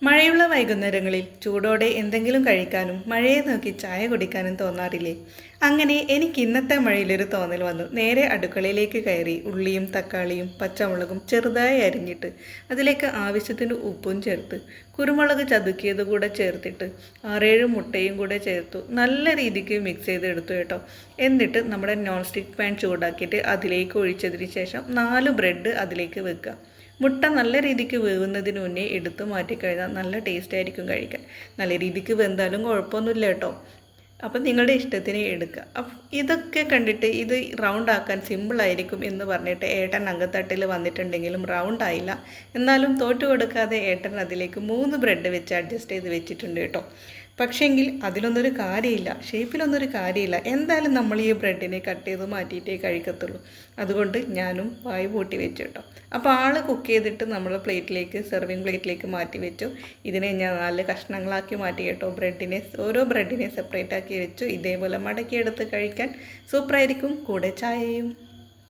മഴയുള്ള വൈകുന്നേരങ്ങളിൽ ചൂടോടെ എന്തെങ്കിലും കഴിക്കാനും മഴയെ നോക്കി ചായ കുടിക്കാനും തോന്നാറില്ലേ? അങ്ങനെ എനിക്ക് ഇന്നത്തെ മഴയിലൊരു തോന്നൽ വന്നു. നേരെ അടുക്കളയിലേക്ക് കയറി ഉള്ളിയും തക്കാളിയും പച്ചമുളകും ചെറുതായി അരിഞ്ഞിട്ട് അതിലേക്ക് ആവശ്യത്തിന് ഉപ്പും ചേർത്ത് കുരുമുളക് ചതുക്കിയത് കൂടെ ചേർത്തിട്ട് 6-7 മുട്ടയും കൂടെ ചേർത്തു നല്ല രീതിക്ക് മിക്സ് ചെയ്തെടുത്തു കേട്ടോ. എന്നിട്ട് നമ്മുടെ നോൺ സ്റ്റിക്ക് പാൻ ചൂടാക്കിയിട്ട് അതിലേക്ക് ഒഴിച്ചതിന് ശേഷം 4 ബ്രെഡ് അതിലേക്ക് വെക്കുക. മുട്ട നല്ല രീതിക്ക് വേവുന്നതിന് മുന്നേ എടുത്ത് മാറ്റിക്കഴിഞ്ഞാൽ നല്ല ടേസ്റ്റ് ആയിരിക്കും കഴിക്കാൻ. നല്ല രീതിക്ക് വെന്താലും കുഴപ്പമൊന്നുമില്ല കേട്ടോ. അപ്പം നിങ്ങളുടെ ഇഷ്ടത്തിന് എടുക്കുക. അപ്പം ഇതൊക്കെ കണ്ടിട്ട് ഇത് റൗണ്ട് ആക്കാൻ സിമ്പിളായിരിക്കും എന്ന് പറഞ്ഞിട്ട് ഏട്ടൻ അങ്കത്തട്ടിൽ വന്നിട്ടുണ്ടെങ്കിലും റൗണ്ട് ആയില്ല. എന്നാലും തോറ്റു കൊടുക്കാതെ ഏട്ടൻ അതിലേക്ക് 3 ബ്രെഡ് വെച്ച് അഡ്ജസ്റ്റ് ചെയ്ത് വെച്ചിട്ടുണ്ട് കേട്ടോ. പക്ഷേങ്കിൽ അതിലൊന്നൊരു കാര്യമില്ല, ഷേപ്പിലൊന്നൊരു കാര്യമില്ല. എന്തായാലും നമ്മൾ ഈ ബ്രെഡിനെ കട്ട് ചെയ്ത് മാറ്റിയിട്ടേ കഴിക്കത്തുള്ളൂ. അതുകൊണ്ട് ഞാനും വായു പൂട്ടി വെച്ചു കേട്ടോ. അപ്പോൾ ആൾ കുക്ക് ചെയ്തിട്ട് നമ്മൾ പ്ലേറ്റിലേക്ക്, സെർവിങ് പ്ലേറ്റിലേക്ക് മാറ്റി വെച്ചു. ഇതിനെ ഞാൻ 4 കഷ്ണങ്ങളാക്കി മാറ്റി കേട്ടോ. ഓരോ ബ്രെഡിനെ സെപ്പറേറ്റ് ആക്കി വെച്ചു. ഇതേപോലെ മടക്കിയെടുത്ത് കഴിക്കാൻ സൂപ്പറായിരിക്കും, കൂടെ ചായയും.